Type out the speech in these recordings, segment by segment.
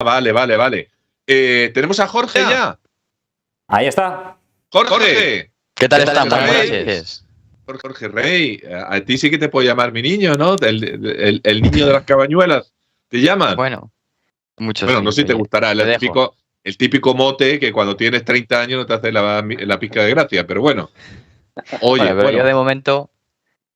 Vale, vale, vale. ¿Tenemos a Jorge ya? Ahí está. Jorge. ¿Qué tal están? Buenas Buenas noches. noches. Jorge Rey. A ti sí que te puedo llamar mi niño, ¿no? El niño de las cabañuelas. ¿Te llaman? Bueno, muchos Bueno, sí, no sé si te oye, gustará. te dejo. El típico mote que cuando tienes 30 años no te hace la pizca de gracia, pero bueno. Oye, Bueno, pero yo de momento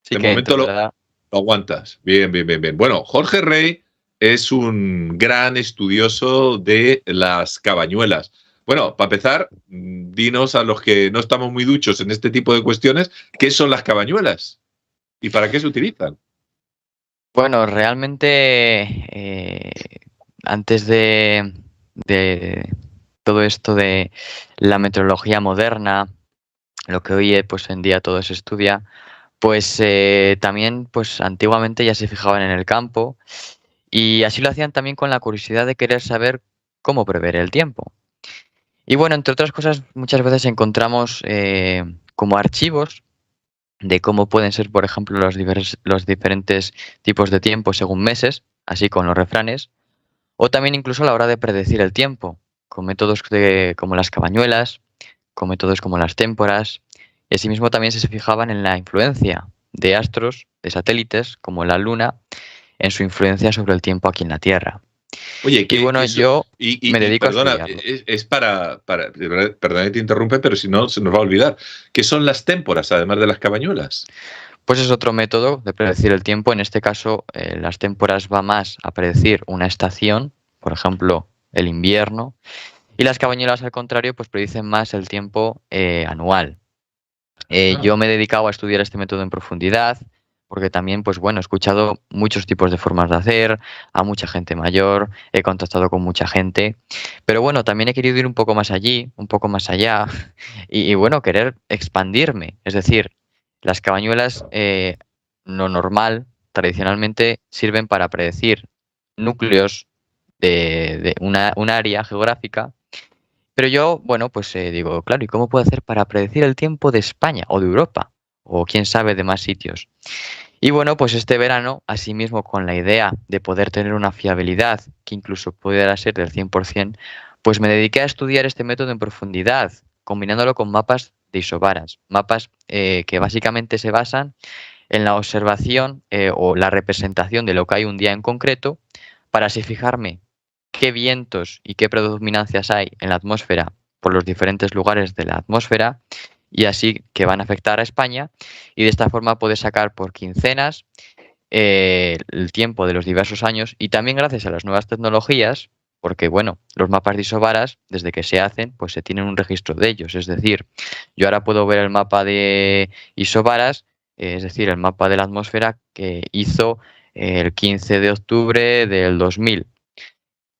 sí de que momento entro, ¿verdad? lo aguantas. Bien, bien, bien, bien. Bueno, Jorge Rey es un gran estudioso de las cabañuelas. Bueno, para empezar, dinos a los que no estamos muy duchos en este tipo de cuestiones, ¿qué son las cabañuelas? ¿Y para qué se utilizan? Bueno, realmente antes de todo esto de la meteorología moderna, lo que hoy pues en día todo se estudia, pues también pues antiguamente ya se fijaban en el campo y así lo hacían también con la curiosidad de querer saber cómo prever el tiempo. Y bueno, entre otras cosas, muchas veces encontramos como archivos de cómo pueden ser, por ejemplo, los diferentes tipos de tiempo según meses, así con los refranes, o también incluso a la hora de predecir el tiempo, con métodos como las cabañuelas, con métodos como las témporas, y asimismo también se fijaban en la influencia de astros, de satélites, como la Luna, en su influencia sobre el tiempo aquí en la Tierra. Oye, Y bueno, yo me dedico a perdona, estudiarlo. es perdona que te interrumpe, pero si no se nos va a olvidar. ¿Qué son las témporas, además de las cabañuelas? Pues es otro método de predecir el tiempo. En este caso, las témporas va más a predecir una estación, por ejemplo, el invierno, y las cabañuelas, al contrario, pues predicen más el tiempo anual. Yo me he dedicado a estudiar este método en profundidad, porque también, pues bueno, he escuchado muchos tipos de formas de hacer, a mucha gente mayor, he contactado con mucha gente, pero bueno, también he querido ir un poco más allí, un poco más allá, y bueno, querer expandirme. Es decir, las cabañuelas, lo normal, tradicionalmente, sirven para predecir núcleos de un área geográfica, pero yo, bueno, pues digo, claro, ¿y cómo puedo hacer para predecir el tiempo de España o de Europa? O quién sabe de más sitios. Y bueno, pues este verano, asimismo con la idea de poder tener una fiabilidad que incluso pudiera ser del 100%, pues me dediqué a estudiar este método en profundidad, combinándolo con mapas de isobaras, mapas que básicamente se basan en la observación o la representación de lo que hay un día en concreto, para así fijarme qué vientos y qué predominancias hay en la atmósfera por los diferentes lugares de la atmósfera y así que van a afectar a España, y de esta forma poder sacar por quincenas el tiempo de los diversos años, y también gracias a las nuevas tecnologías, porque bueno, los mapas de isobaras desde que se hacen pues se tienen un registro de ellos. Es decir, yo ahora puedo ver el mapa de isobaras, es decir, el mapa de la atmósfera que hizo el 15 de octubre del 2000.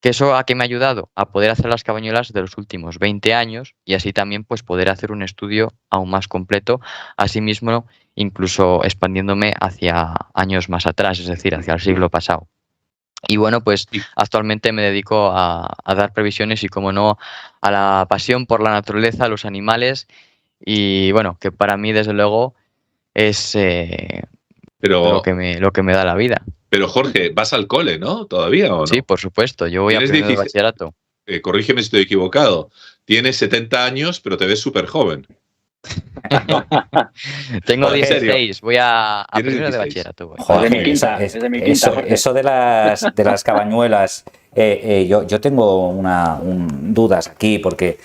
¿Que eso a qué me ha ayudado? A poder hacer las cabañuelas de los últimos 20 años y así también pues poder hacer un estudio aún más completo, asimismo incluso expandiéndome hacia años más atrás, es decir, hacia el siglo pasado. Y bueno, pues actualmente me dedico a dar previsiones y, como no, a la pasión por la naturaleza, los animales, y bueno, que para mí desde luego es Pero, lo que me da la vida. pero Jorge, ¿vas al cole, no? ¿Todavía o Sí, no? por supuesto, yo voy a Tienes primero de 16, bachillerato. corrígeme si estoy equivocado. Tienes 70 años, pero te ves súper joven, ¿no? Tengo No, en serio. 16, voy a Tienes primero de 16. bachillerato. Voy. Joder, Es de mi quinta, es de mi quinta, Jorge. eso de las cabañuelas, yo tengo dudas aquí porque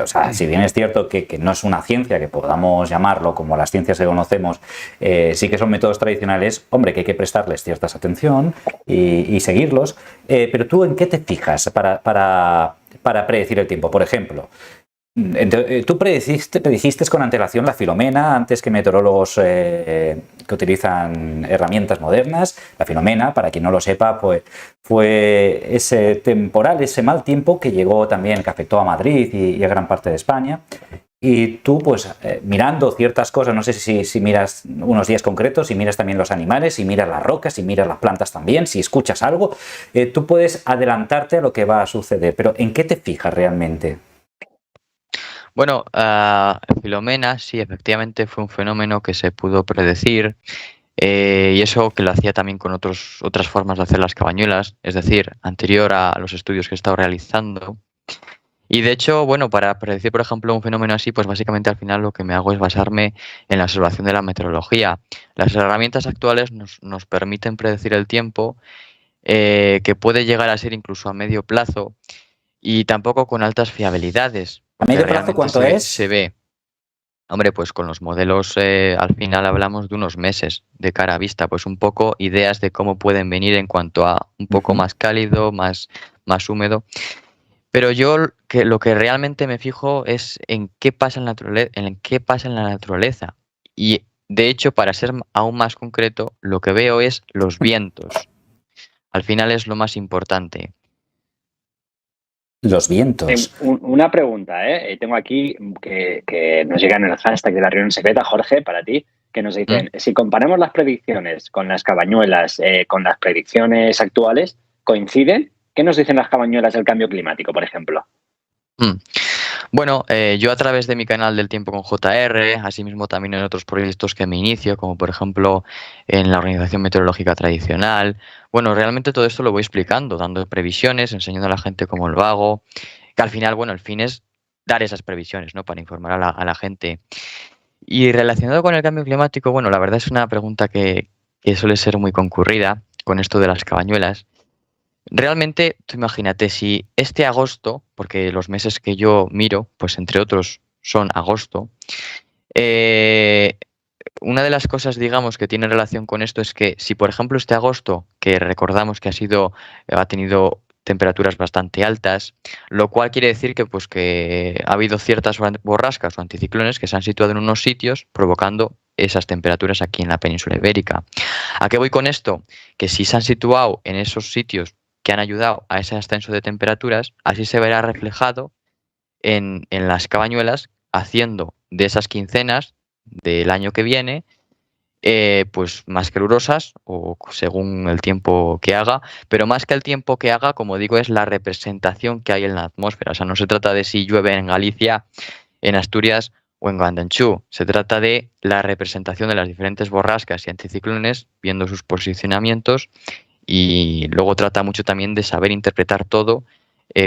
o sea, si bien es cierto que no es una ciencia que podamos llamarlo como las ciencias que conocemos, sí que son métodos tradicionales, hombre, que hay que prestarles cierta atención y seguirlos, pero ¿tú en qué te fijas para predecir el tiempo? Por ejemplo, tú predijiste con antelación la Filomena antes que meteorólogos que utilizan herramientas modernas. La Filomena, para quien no lo sepa, pues fue ese temporal, ese mal tiempo que llegó también, que afectó a Madrid y a gran parte de España. Y tú, pues, mirando ciertas cosas, no sé si miras unos días concretos, si miras también los animales, si miras las rocas, si miras las plantas también, si escuchas algo, tú puedes adelantarte a lo que va a suceder. Pero ¿en qué te fijas realmente? Bueno, Filomena sí, efectivamente fue un fenómeno que se pudo predecir. Y eso que lo hacía también con otras formas de hacer las cabañuelas, es decir, anterior a los estudios que he estado realizando. Y de hecho, bueno, para predecir, por ejemplo, un fenómeno así, pues básicamente al final lo que me hago es basarme en la observación de la meteorología. Las herramientas actuales nos permiten predecir el tiempo, que puede llegar a ser incluso a medio plazo y tampoco con altas fiabilidades. ¿A Porque medio plazo realmente cuánto se, es? se ve. Hombre, pues con los modelos al final hablamos de unos meses de cara a vista, pues un poco ideas de cómo pueden venir en cuanto a un poco Ujú. más cálido, más húmedo. Pero yo lo que realmente me fijo es en qué pasa en la naturaleza. Y de hecho, para ser aún más concreto, lo que veo es los vientos. Al final es lo más importante. Los vientos. Una pregunta, ¿eh? Tengo aquí que nos llegan en el hashtag de la reunión secreta, Jorge, para ti, que nos ¿Mm? dicen, si comparamos las predicciones con las cabañuelas, con las predicciones actuales, ¿coinciden? ¿Qué nos dicen las cabañuelas del cambio climático, por ejemplo? Mm. Bueno, yo a través de mi canal del Tiempo con JR, asimismo también en otros proyectos que me inicio, como por ejemplo en la Organización Meteorológica Tradicional, bueno, realmente todo esto lo voy explicando, dando previsiones, enseñando a la gente cómo lo hago, que al final, bueno, el fin es dar esas previsiones, ¿no? Para informar a la gente. Y relacionado con el cambio climático, bueno, la verdad es una pregunta que suele ser muy concurrida con esto de las cabañuelas. Realmente, tú imagínate, si este agosto, porque los meses que yo miro, pues entre otros son agosto, eh, una de las cosas, digamos, que tiene relación con esto es que si, por ejemplo, este agosto, que recordamos que ha tenido temperaturas bastante altas, lo cual quiere decir que, pues, que ha habido ciertas borrascas o anticiclones que se han situado en unos sitios provocando esas temperaturas aquí en la península ibérica. ¿A qué voy con esto? Que si se han situado en esos sitios que han ayudado a ese ascenso de temperaturas, así se verá reflejado en las cabañuelas, haciendo de esas quincenas del año que viene, pues más calurosas o según el tiempo que haga, pero más que el tiempo que haga, como digo, es la representación que hay en la atmósfera. O sea, no se trata de si llueve en Galicia, en Asturias o en Guangdong. Se trata de la representación de las diferentes borrascas y anticiclones, viendo sus posicionamientos, y luego trata mucho también de saber interpretar todo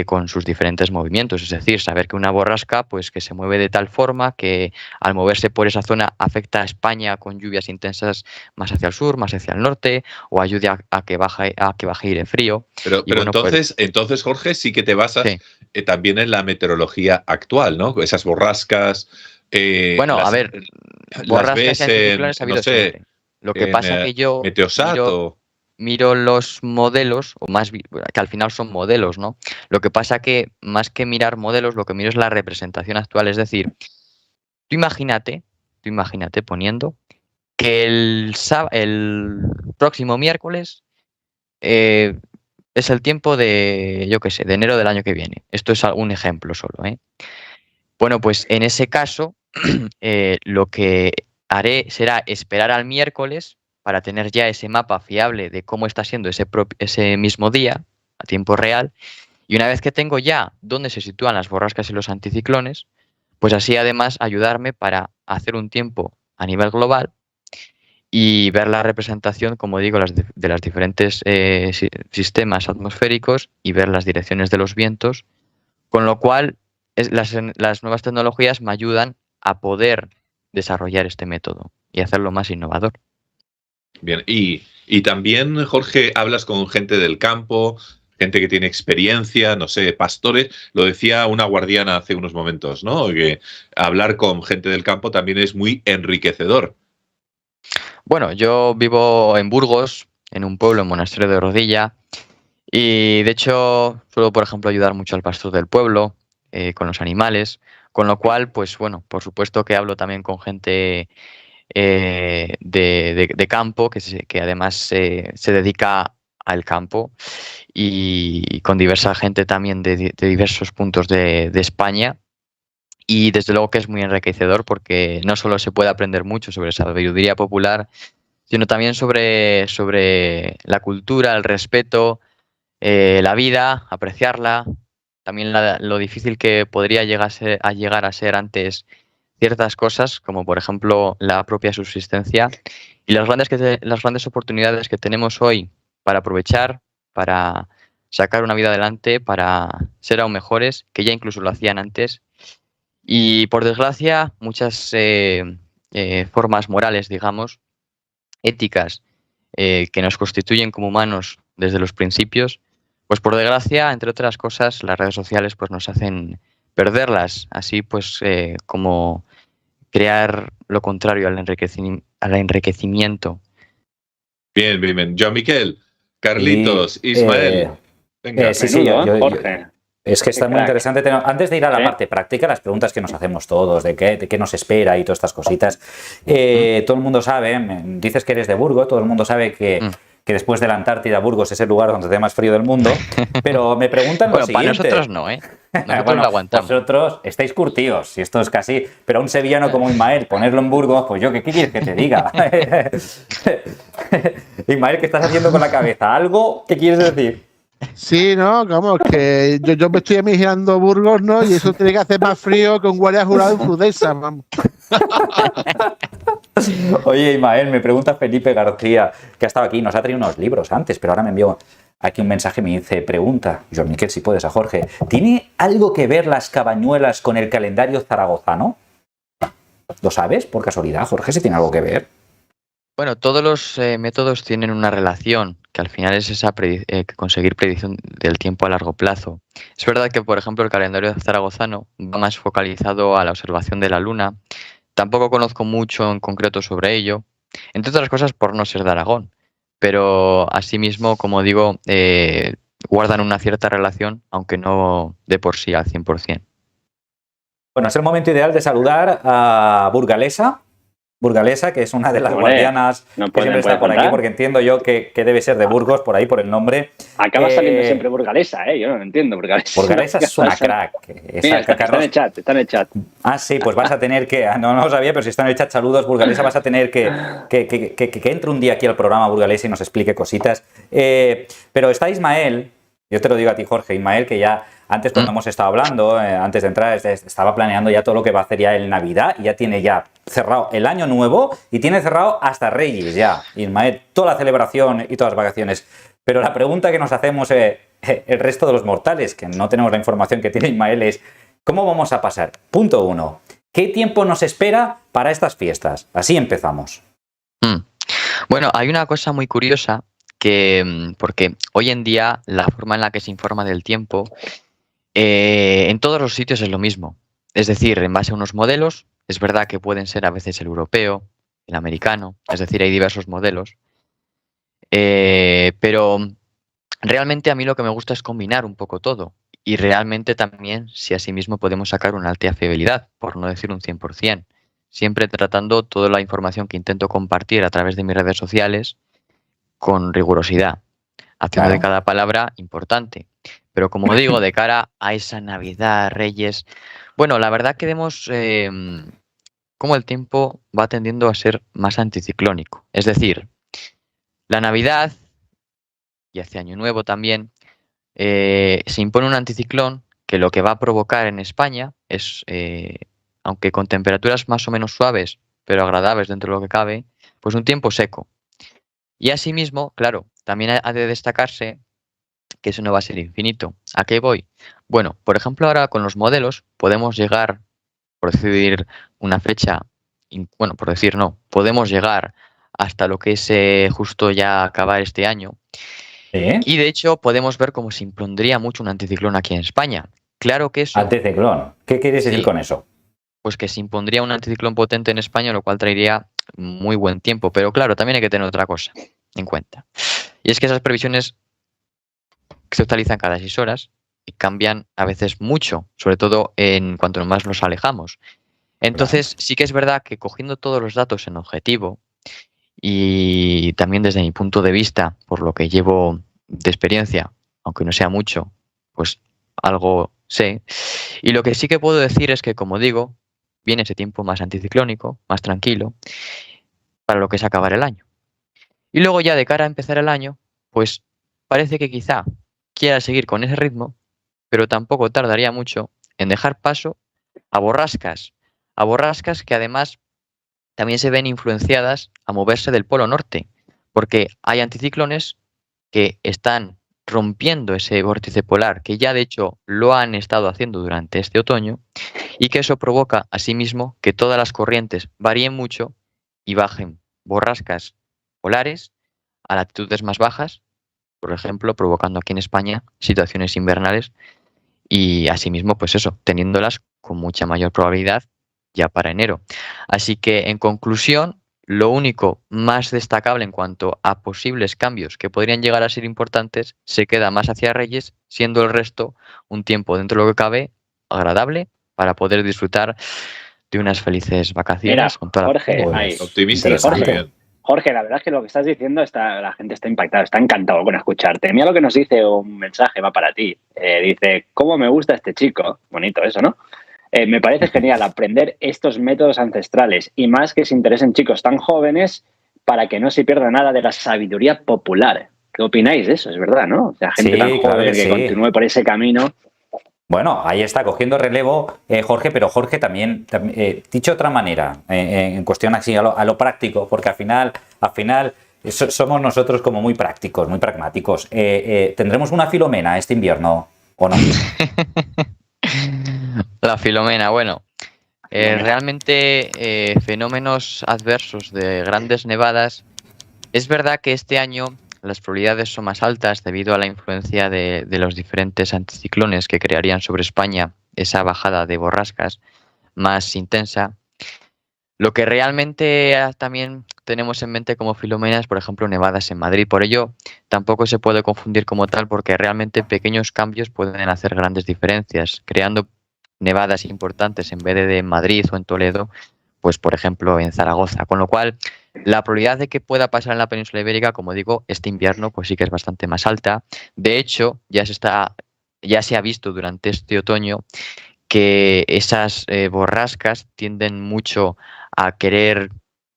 con sus diferentes movimientos, es decir, saber que una borrasca pues que se mueve de tal forma que al moverse por esa zona afecta a España con lluvias intensas más hacia el sur, más hacia el norte, o ayude a que baje aire frío. Pero, Y pero bueno, pues entonces, Jorge, sí que te basas sí. también en la meteorología actual, ¿no? Esas borrascas, Bueno, a las, ver, las borrascas y ves en, anticiclones ha no habido sé, siempre. Lo que en pasa que yo Meteosat o... miro los modelos, que al final son modelos, ¿no? Lo que pasa que más que mirar modelos, lo que miro es la representación actual. Es decir, tú imagínate, poniendo que el próximo miércoles eh, es el tiempo de, yo qué sé, de enero del año que viene. Esto es un ejemplo solo, ¿eh? Bueno, pues en ese caso, lo que haré será esperar al miércoles para tener ya ese mapa fiable de cómo está siendo ese mismo día, a tiempo real, y una vez que tengo ya dónde se sitúan las borrascas y los anticiclones, pues así además ayudarme para hacer un tiempo a nivel global y ver la representación, como digo, de las diferentes sistemas atmosféricos y ver las direcciones de los vientos, con lo cual las nuevas tecnologías me ayudan a poder desarrollar este método y hacerlo más innovador. Bien, y también, Jorge, hablas con gente del campo, gente que tiene experiencia, no sé, pastores. Lo decía una guardiana hace unos momentos, ¿no? Que hablar con gente del campo también es muy enriquecedor. Bueno, yo vivo en Burgos, en un pueblo, en Monasterio de Rodilla, y de hecho suelo, por ejemplo, ayudar mucho al pastor del pueblo, con los animales, con lo cual, pues bueno, por supuesto que hablo también con gente de campo, que además se dedica al campo, y con diversa gente también de diversos puntos de España. Y desde luego que es muy enriquecedor porque no solo se puede aprender mucho sobre sabiduría popular, sino también sobre la cultura, el respeto, la vida, apreciarla, también lo difícil que podría llegar a ser antes ciertas cosas, como por ejemplo la propia subsistencia y las grandes oportunidades que tenemos hoy para aprovechar, para sacar una vida adelante, para ser aún mejores, que ya incluso lo hacían antes. Y por desgracia, muchas formas morales, digamos, éticas, que nos constituyen como humanos desde los principios, pues por desgracia, entre otras cosas, las redes sociales pues nos hacen perderlas, así pues como crear lo contrario al enriquecimiento. Bien, bien, bien. Joan Miquel, Y, Carlitos, Ismael. Venga. sí, Menudo, Jorge. es que está muy crack. interesante. Antes de ir a la parte práctica, las preguntas que nos hacemos todos, de qué nos espera y todas estas cositas, todo el mundo sabe, dices que eres de Burgos, todo el mundo sabe que después de la Antártida, Burgos es el lugar donde hace más frío del mundo, pero me preguntan Bueno, lo para siguiente. nosotros no, ¿eh? Nosotros Bueno, lo aguantamos. vosotros estáis curtidos, y esto es casi... Pero a un sevillano como Ismael, ponerlo en Burgos, pues yo, ¿qué quieres que te diga? Ismael, ¿qué estás haciendo con la cabeza? ¿Algo? ¿Qué quieres decir? Sí, no, vamos, que yo me estoy imaginando Burgos, ¿no? Y eso tiene que hacer más frío que un guardia jurado en Fudesa, vamos. Oye, Ismael, me pregunta Felipe García, que ha estado aquí, nos ha traído unos libros antes, pero ahora me envió aquí un mensaje, me dice, pregunta, Joan Miquel, si puedes, a Jorge, ¿tiene algo que ver las cabañuelas con el calendario zaragozano? ¿Lo sabes, por casualidad, Jorge, si tiene algo que ver? Bueno, todos los métodos tienen una relación, que al final es esa conseguir predicción del tiempo a largo plazo. Es verdad que, por ejemplo, el calendario zaragozano va más focalizado a la observación de la luna. Tampoco conozco mucho en concreto sobre ello, entre otras cosas por no ser de Aragón. Pero asimismo, como digo, guardan una cierta relación, aunque no de por sí al 100%. Bueno, es el momento ideal de saludar a Burgalesa. Burgalesa, que es una de las guardianas que siempre está por aquí, porque entiendo yo que debe ser de Burgos, por ahí, por el nombre. Acaba saliendo siempre Burgalesa, yo no lo entiendo. Burgalesa es una crack. Mira, está en el chat, Ah, sí, pues vas a tener que, no lo sabía, pero si está en el chat, saludos, Burgalesa, vas a tener que entre un día aquí al programa Burgalesa y nos explique cositas. Pero está Ismael, yo te lo digo a ti, Jorge, Ismael, que ya antes cuando hemos estado hablando, antes de entrar, estaba planeando ya todo lo que va a hacer ya en Navidad y ya tiene ya cerrado el año nuevo y tiene cerrado hasta Reyes ya, Ismael, toda la celebración y todas las vacaciones. Pero la pregunta que nos hacemos el resto de los mortales, que no tenemos la información que tiene Ismael, es ¿cómo vamos a pasar? Punto 1. ¿Qué tiempo nos espera para estas fiestas? Así empezamos. Bueno, hay una cosa muy curiosa porque hoy en día la forma en la que se informa del tiempo en todos los sitios es lo mismo. Es decir, en base a unos modelos, es verdad que pueden ser a veces el europeo, el americano, es decir, hay diversos modelos. Pero realmente a mí lo que me gusta es combinar un poco todo. Y realmente también, si asimismo podemos sacar una alta fiabilidad, por no decir un 100%. Siempre tratando toda la información que intento compartir a través de mis redes sociales con rigurosidad, haciendo de cada palabra importante. Pero como digo, de cara a esa Navidad, Reyes, bueno, la verdad que vemos cómo el tiempo va tendiendo a ser más anticiclónico. Es decir, la Navidad y hacia Año Nuevo también se impone un anticiclón que lo que va a provocar en España es, aunque con temperaturas más o menos suaves, pero agradables dentro de lo que cabe, pues un tiempo seco. Y asimismo, claro, también ha de destacarse que eso no va a ser infinito. ¿A qué voy? Bueno, por ejemplo, ahora con los modelos podemos llegar, por decir una fecha, bueno, por decir no, podemos llegar hasta lo que es justo ya acabar este año. Y de hecho podemos ver cómo se impondría mucho un anticiclón aquí en España. Claro que eso... Anticiclón. ¿Qué quieres decir con eso? Pues que se impondría un anticiclón potente en España, lo cual traería muy buen tiempo. Pero claro, también hay que tener otra cosa en cuenta. Y es que esas previsiones que se actualizan cada 6 horas y cambian a veces mucho, sobre todo en cuanto más nos alejamos. Entonces, sí que es verdad que cogiendo todos los datos en objetivo y también desde mi punto de vista, por lo que llevo de experiencia, aunque no sea mucho, pues algo sé. Y lo que sí que puedo decir es que, como digo, viene ese tiempo más anticiclónico, más tranquilo, para lo que es acabar el año. Y luego ya de cara a empezar el año, pues parece que quizá quiera seguir con ese ritmo, pero tampoco tardaría mucho en dejar paso a borrascas a borrascas que además también se ven influenciadas a moverse del polo norte, porque hay anticiclones que están rompiendo ese vórtice polar, que ya de hecho lo han estado haciendo durante este otoño, y que eso provoca asimismo que todas las corrientes varíen mucho y bajen borrascas polares a latitudes más bajas, por ejemplo, provocando aquí en España situaciones invernales y asimismo, pues eso, teniéndolas con mucha mayor probabilidad ya para enero. Así que, en conclusión, lo único más destacable en cuanto a posibles cambios que podrían llegar a ser importantes se queda más hacia Reyes, siendo el resto un tiempo dentro de lo que cabe agradable para poder disfrutar de unas felices vacaciones Mira, con toda Jorge, la... ahí. Optimista, Sí, muy interesante. bien. Jorge, la verdad es que lo que estás diciendo, la gente está impactada, está encantado con escucharte. Mira lo que nos dice un mensaje, va para ti. Dice, ¿cómo me gusta este chico? Bonito eso, ¿no? Me parece genial aprender estos métodos ancestrales y más que se interesen chicos tan jóvenes para que no se pierda nada de la sabiduría popular. ¿Qué opináis de eso? Es verdad, ¿no? O sea, gente Sí, tan claro joven que que sí. continúe por ese camino. Bueno, ahí está cogiendo relevo Jorge, pero Jorge también, dicho de otra manera, en cuestión así a lo práctico, porque al final somos nosotros como muy prácticos, muy pragmáticos. ¿Tendremos una Filomena este invierno o no? La Filomena, bueno, Filomena. realmente fenómenos adversos de grandes nevadas, es verdad que este año las probabilidades son más altas debido a la influencia de los diferentes anticiclones que crearían sobre España esa bajada de borrascas más intensa. Lo que realmente también tenemos en mente como Filomena es, por ejemplo, nevadas en Madrid. Por ello, tampoco se puede confundir como tal porque realmente pequeños cambios pueden hacer grandes diferencias, creando nevadas importantes en vez de en Madrid o en Toledo, pues por ejemplo en Zaragoza. Con lo cual, la probabilidad de que pueda pasar en la península ibérica, como digo, este invierno, pues sí que es bastante más alta. De hecho, ya se ha visto durante este otoño que esas borrascas tienden mucho a querer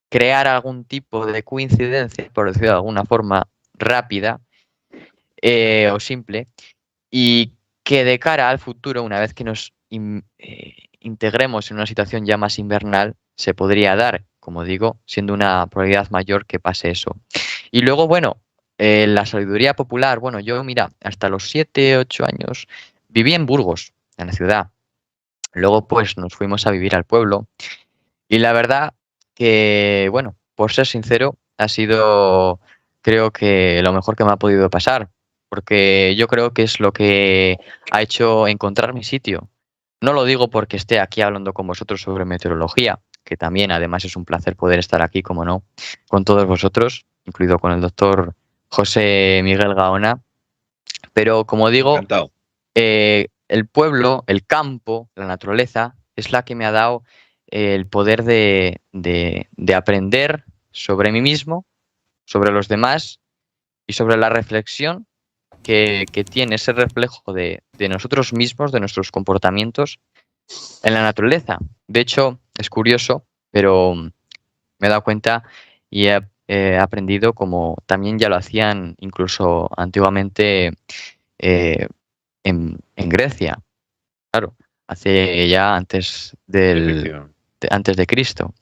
crear algún tipo de coincidencia, por decirlo de alguna forma, rápida o simple, y que de cara al futuro, una vez que nos integremos en una situación ya más invernal, se podría dar, como digo, siendo una probabilidad mayor que pase eso. Y luego, bueno, la sabiduría popular, bueno, yo, mira, hasta los 7, 8 años viví en Burgos, en la ciudad. Luego, pues, nos fuimos a vivir al pueblo. Y la verdad que, bueno, por ser sincero, ha sido, creo que lo mejor que me ha podido pasar, porque yo creo que es lo que ha hecho encontrar mi sitio. No lo digo porque esté aquí hablando con vosotros sobre meteorología, que también además es un placer poder estar aquí, como no, con todos vosotros, incluido con el doctor José Miguel Gaona, pero como digo, Encantado. el pueblo, el campo, la naturaleza, es la que me ha dado el poder de aprender sobre mí mismo, sobre los demás y sobre la reflexión que tiene ese reflejo de nosotros mismos, de nuestros comportamientos en la naturaleza. De hecho, es curioso, pero me he dado cuenta y he aprendido como también ya lo hacían incluso antiguamente en Grecia, claro, hace ya antes de Cristo.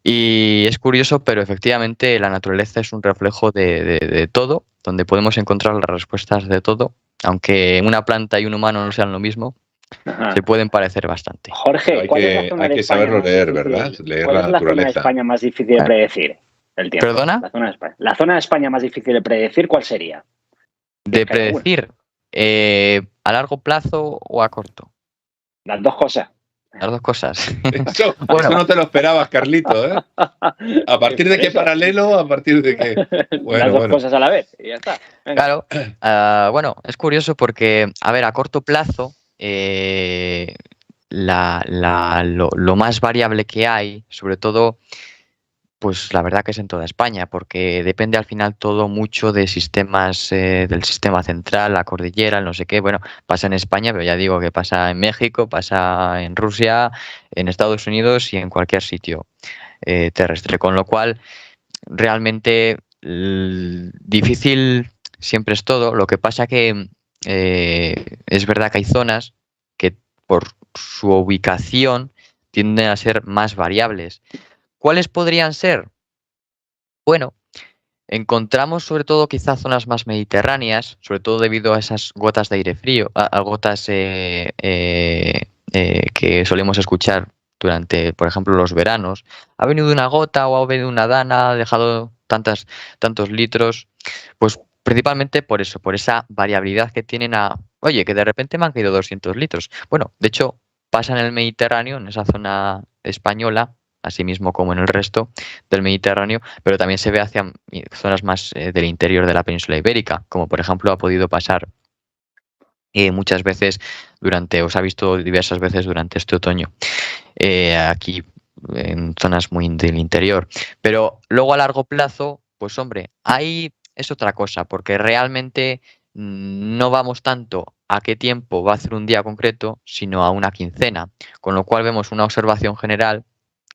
Y es curioso, pero efectivamente la naturaleza es un reflejo de todo, donde podemos encontrar las respuestas de todo, aunque una planta y un humano no sean lo mismo, Ajá. se pueden parecer bastante. Jorge, Hay ¿cuál es la zona hay de que España saberlo más leer, difícil? ¿verdad? Leer ¿Cuál la es la zona de naturaleza. España más difícil de predecir? El tiempo. ¿Perdona? La zona de España más difícil de predecir, ¿cuál sería? De ¿Crees que hay alguna? predecir a largo plazo o a corto. Las dos cosas. Las dos cosas. Eso Bueno. no te lo esperabas, Carlito, ¿eh? ¿A partir de Por qué eso. paralelo? ¿A partir de qué? Las dos cosas a la vez y ya está. Venga. Claro, bueno, es curioso porque, a ver, a corto plazo, lo más variable que hay, sobre todo, pues la verdad que es en toda España, porque depende al final todo mucho de sistemas, del sistema central, la cordillera, el no sé qué. Bueno, pasa en España, pero ya digo que pasa en México, pasa en Rusia, en Estados Unidos y en cualquier sitio terrestre. Con lo cual, realmente difícil siempre es todo. Lo que pasa que es verdad que hay zonas que por su ubicación tienden a ser más variables. ¿Cuáles podrían ser? Bueno, encontramos sobre todo quizás zonas más mediterráneas, sobre todo debido a esas gotas de aire frío, a gotas que solemos escuchar durante, por ejemplo, los veranos. Ha venido una gota o ha venido una dana, ha dejado tantos litros, pues principalmente por eso, por esa variabilidad que tienen oye, que de repente me han caído 200 litros. Bueno, de hecho, pasa en el Mediterráneo, en esa zona española, así mismo como en el resto del Mediterráneo, pero también se ve hacia zonas más del interior de la península ibérica, como por ejemplo ha podido pasar muchas veces os ha visto diversas veces durante este otoño, aquí en zonas muy del interior. Pero luego a largo plazo, pues hombre, ahí es otra cosa, porque realmente no vamos tanto a qué tiempo va a hacer un día concreto, sino a una quincena, con lo cual vemos una observación general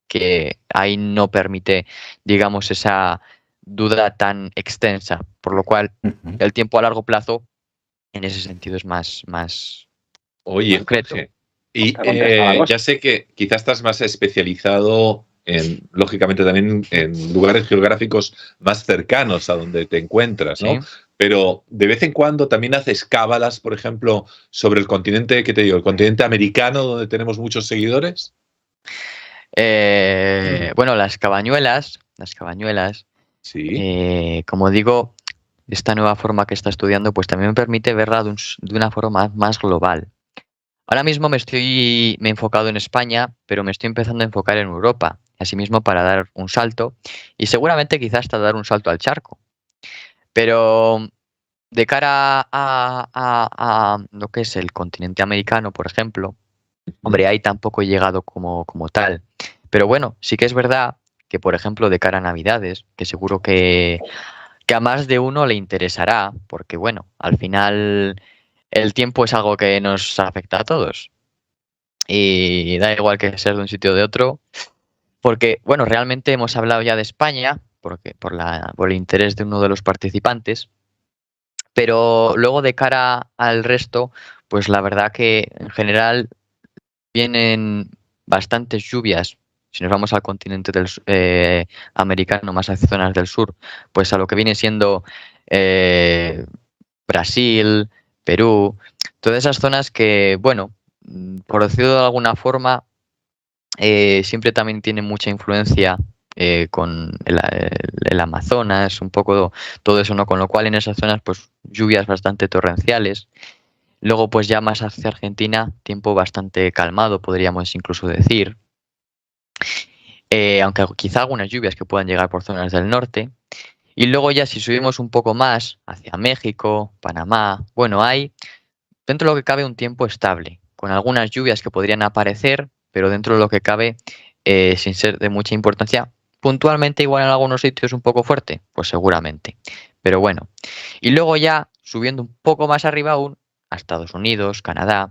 que ahí no permite, digamos, esa duda tan extensa, por lo cual el tiempo a largo plazo en ese sentido es más Oye, concreto. Jorge, y Contesta la cosa. ya sé que quizás estás más especializado lógicamente también en lugares geográficos más cercanos a donde te encuentras, ¿no? Sí. Pero de vez en cuando también haces cábalas, por ejemplo, sobre el continente, ¿qué te digo? El continente americano, donde tenemos muchos seguidores. Bueno, las cabañuelas, Sí. como digo, esta nueva forma que está estudiando, pues también me permite verla de una forma más global. Ahora mismo me he enfocado en España, pero me estoy empezando a enfocar en Europa, asimismo para dar un salto y seguramente quizás hasta dar un salto al charco. Pero de cara a lo que es el continente americano, por ejemplo, hombre, ahí tampoco he llegado como tal. Pero bueno, sí que es verdad que, por ejemplo, de cara a Navidades, que seguro que a más de uno le interesará, porque bueno, al final el tiempo es algo que nos afecta a todos. Y da igual que sea de un sitio o de otro, porque bueno, realmente hemos hablado ya de España, porque por el interés de uno de los participantes, pero luego de cara al resto, pues la verdad que en general vienen bastantes lluvias. Si nos vamos al continente americano, más hacia zonas del sur, pues a lo que viene siendo Brasil, Perú, todas esas zonas que, bueno, por decirlo de alguna forma, siempre también tienen mucha influencia con el Amazonas, un poco todo eso, ¿no? Con lo cual en esas zonas, pues lluvias bastante torrenciales. Luego, pues ya más hacia Argentina, tiempo bastante calmado, podríamos incluso decir. Aunque quizá algunas lluvias que puedan llegar por zonas del norte. Y luego ya si subimos un poco más hacia México, Panamá, bueno, hay dentro de lo que cabe un tiempo estable, con algunas lluvias que podrían aparecer, pero dentro de lo que cabe, sin ser de mucha importancia. Puntualmente igual en algunos sitios un poco fuerte, pues seguramente. Pero bueno. Y luego ya subiendo un poco más arriba aún, a Estados Unidos, Canadá,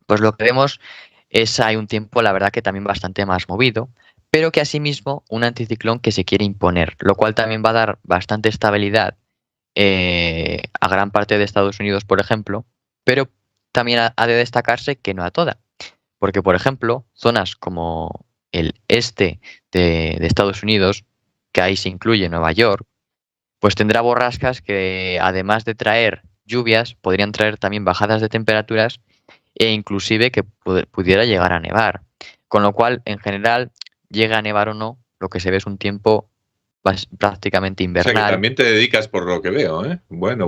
pues lo que vemos hay un tiempo, la verdad, que también bastante más movido, pero que asimismo un anticiclón que se quiere imponer, lo cual también va a dar bastante estabilidad a gran parte de Estados Unidos, por ejemplo, pero también ha de destacarse que no a toda, porque, por ejemplo, zonas como el este de Estados Unidos, que ahí se incluye Nueva York, pues tendrá borrascas que, además de traer lluvias, podrían traer también bajadas de temperaturas e inclusive que pudiera llegar a nevar. Con lo cual, en general, llega a nevar o no, lo que se ve es un tiempo prácticamente O invernal. sea, que también te dedicas por lo que veo, ¿eh? Bueno.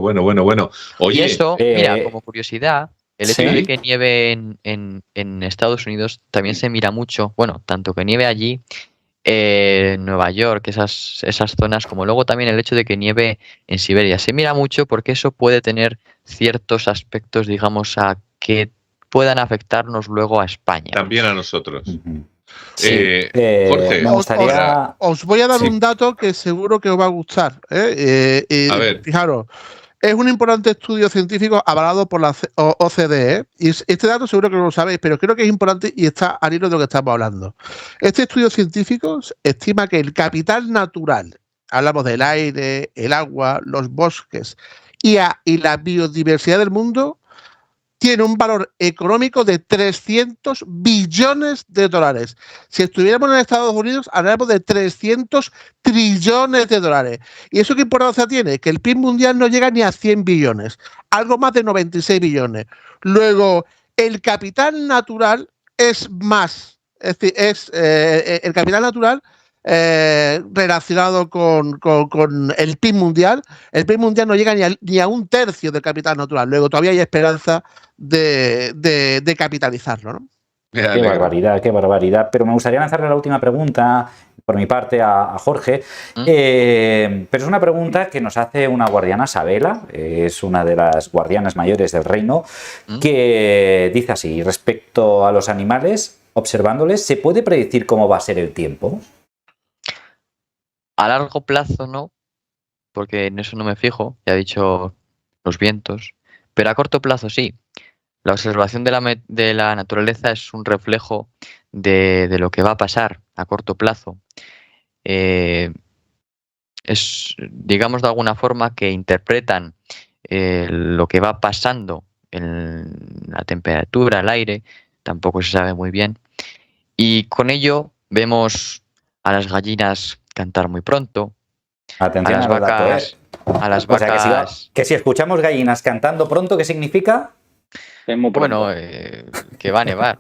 Oye, Y eso, mira, como curiosidad, el hecho sí. de que nieve en Estados Unidos también se mira mucho, bueno, tanto que nieve allí, en Nueva York, esas zonas, como luego también el hecho de que nieve en Siberia. Se mira mucho porque eso puede tener ciertos aspectos, digamos, a que puedan afectarnos luego a España. también a nosotros. Sí, Jorge, me gustaría... Os voy a dar Sí. un dato que seguro que os va a gustar. A ver. Fijaros, es un importante estudio científico avalado por la OCDE. Y este dato seguro que no lo sabéis, pero creo que es importante y está al hilo de lo que estamos hablando. Este estudio científico estima que el capital natural, hablamos del aire, el agua, los bosques y la biodiversidad del mundo, tiene un valor económico de 300 billones de dólares. Si estuviéramos en Estados Unidos, hablaríamos de 300 trillones de dólares. ¿Y eso qué importancia tiene? Que el PIB mundial no llega ni a 100 billones, algo más de 96 billones. Luego, el capital natural es más, es decir, el capital natural relacionado con el PIB mundial. El PIB mundial no llega ni a un tercio del capital natural. Luego todavía hay esperanza de capitalizarlo, ¿no? Qué barbaridad, qué barbaridad. Pero me gustaría lanzarle la última pregunta, por mi parte, a Jorge. Pero es una pregunta que nos hace una guardiana, Sabela, es una de las guardianas mayores del reino, que dice así: respecto a los animales, observándoles, ¿se puede predecir cómo va a ser el tiempo? A largo plazo no, porque en eso no me fijo, ya he dicho los vientos, pero a corto plazo sí. La observación de la naturaleza es un reflejo de lo que va a pasar a corto plazo. Es, digamos de alguna forma, que interpretan lo que va pasando en la temperatura, el aire, tampoco se sabe muy bien. Y con ello vemos a las gallinas cantar muy pronto, Atención a las vacas. A las vacas. O sea, que si escuchamos gallinas cantando pronto, ¿qué significa? Bueno, que va a nevar.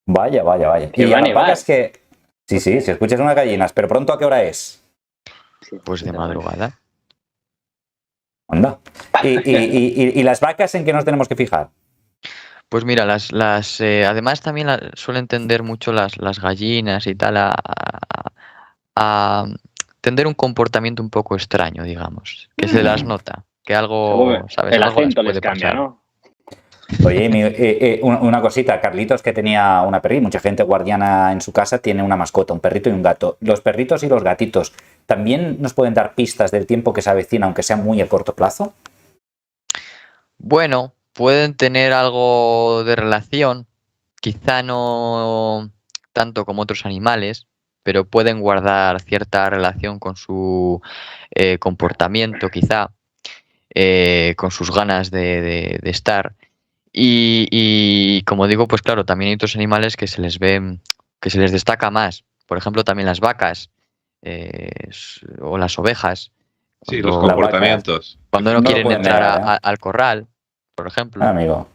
Vaya. Que y va a las nevar. vacas que... Sí, si escuchas unas gallinas, pero pronto, ¿a qué hora es? Pues de madrugada. Anda. ¿Y las vacas en qué nos tenemos que fijar? Pues mira, además también suelen tender mucho las gallinas y tal a tender un comportamiento un poco extraño, digamos, que se las nota, que algo, ¿sabes? El Algo acento les les puede cambia, pasar. ¿no? Oye, una cosita, Carlitos, que tenía una perrita, mucha gente guardiana en su casa tiene una mascota, un perrito y un gato. Los perritos y los gatitos, ¿también nos pueden dar pistas del tiempo que se avecina, aunque sea muy a corto plazo? Bueno, pueden tener algo de relación, quizá no tanto como otros animales, pero pueden guardar cierta relación con su comportamiento, quizá, con sus ganas de estar. Y como digo, pues claro, también hay otros animales que se les ve, que se les destaca más. Por ejemplo, también las vacas o las ovejas. Sí, los Cuando- comportamientos. Cuando no No lo quieren pueden entrar negar, al corral, por ejemplo. Amigo.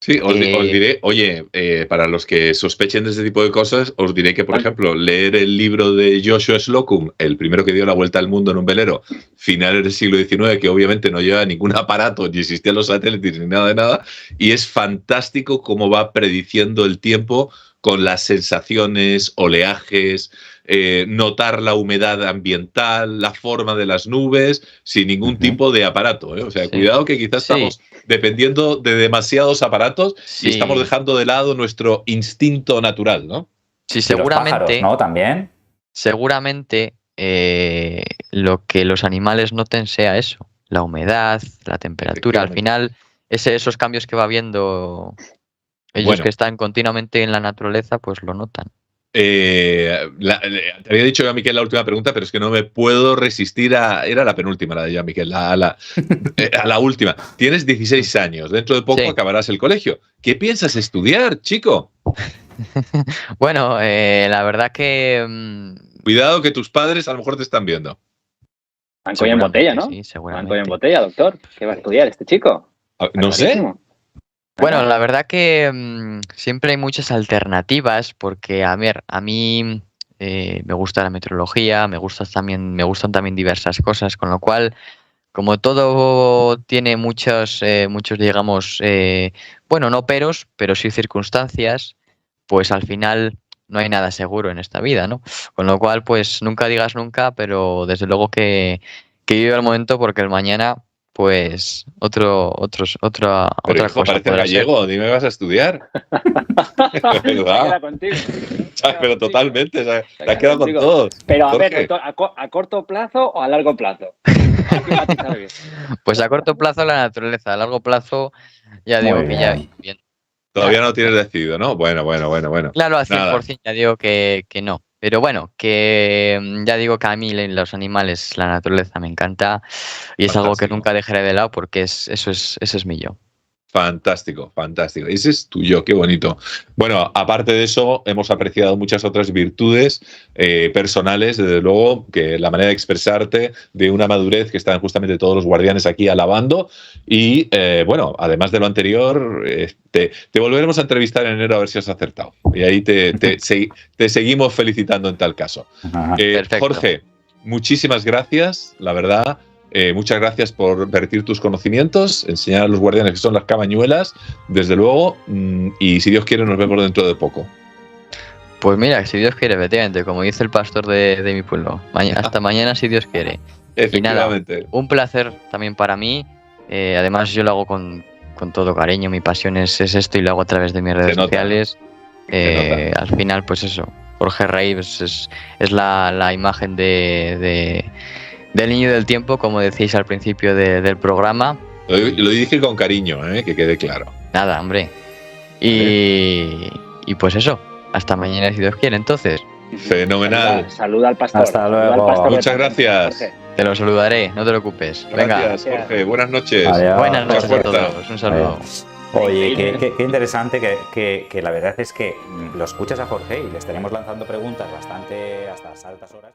Sí, os diré, oye, para los que sospechen de este tipo de cosas, os diré que, por ejemplo, leer el libro de Joshua Slocum, el primero que dio la vuelta al mundo en un velero, finales del siglo XIX, que obviamente no lleva ningún aparato, ni existían los satélites, ni nada de nada, y es fantástico cómo va prediciendo el tiempo con las sensaciones, oleajes, notar la humedad ambiental, la forma de las nubes, sin ningún tipo de aparato, ¿eh? O sea, Sí. cuidado que quizás Sí. estamos dependiendo de demasiados aparatos Sí. y estamos dejando de lado nuestro instinto natural, ¿no? Sí, Y los seguramente. pájaros, ¿no? También. Seguramente lo que los animales noten sea eso, la humedad, la temperatura. Al final, esos cambios que va viendo ellos Bueno. que están continuamente en la naturaleza, pues lo notan. Te había dicho yo a Miquel la última pregunta, pero es que no me puedo resistir a... Era la penúltima, la de ya, Miquel, a la última. Tienes 16 años, dentro de poco Sí. acabarás el colegio. ¿Qué piensas estudiar, chico? Bueno, la verdad que... Cuidado que tus padres a lo mejor te están viendo. Banco y en botella, ¿no? Sí, Banco y en seguramente. botella, doctor. ¿Qué va a estudiar este chico? No sé. Clarísimo. Bueno, la verdad que siempre hay muchas alternativas porque, a ver, a mí me gusta la meteorología, me gustan también diversas cosas, con lo cual, como todo tiene muchos, digamos, bueno, no peros, pero sí circunstancias, pues al final no hay nada seguro en esta vida, ¿no? Con lo cual, pues nunca digas nunca, pero desde luego que vive el momento porque el mañana... Pues otra Pero cosa hijo, parece podrá ser. gallego, dime, vas a estudiar. Se ¿Verdad? queda contigo. Pero totalmente, o sea, te has queda quedado con contigo. todos. Pero a Jorge. ver, doctor, ¿a corto plazo o a largo plazo? Hay que matizar bien. Pues a corto plazo la naturaleza, a largo plazo ya digo Muy que ya bien. bien. Todavía no tienes decidido, ¿no? Bueno. Claro, al Nada. 100% ya digo que no. Pero bueno, que ya digo que a mí los animales, la naturaleza me encanta y es algo que Fantástico. nunca dejaré de lado porque eso es mi yo. Fantástico, fantástico. Ese es tuyo, qué bonito. Bueno, aparte de eso, hemos apreciado muchas otras virtudes personales, desde luego, que la manera de expresarte, de una madurez que están justamente todos los guardianes aquí alabando. Y bueno, además de lo anterior, te volveremos a entrevistar en enero a ver si has acertado. Y ahí te seguimos felicitando en tal caso. Perfecto. Jorge, muchísimas gracias, la verdad. Muchas gracias por vertir tus conocimientos, enseñar a los guardianes que son las cabañuelas, desde luego, y si Dios quiere nos vemos dentro de poco. Pues mira, si Dios quiere, efectivamente, como dice el pastor de mi pueblo. Hasta mañana, si Dios quiere. Y nada, Efectivamente. un placer también para mí. Además, yo lo hago con todo cariño. Mi pasión es esto y lo hago a través de mis redes nota. sociales. Se nota. Al final, pues eso. Jorge Rey pues, es la imagen del niño del tiempo, como decíais al principio del programa. Lo dije con cariño, que quede claro. Nada, hombre. Y pues eso. Hasta mañana, si Dios quiere, entonces. Fenomenal. Saluda al pastor. Hasta saluda al luego. pastor de Muchas Tacna, gracias. Jorge. Te lo saludaré, no te preocupes. Venga. Gracias, Jorge. Buenas noches. Adiós. Buenas noches a Fuerza. todos. Un saludo. Oye, qué interesante que la verdad es que lo escuchas a Jorge y le estaremos lanzando preguntas bastante hasta altas horas.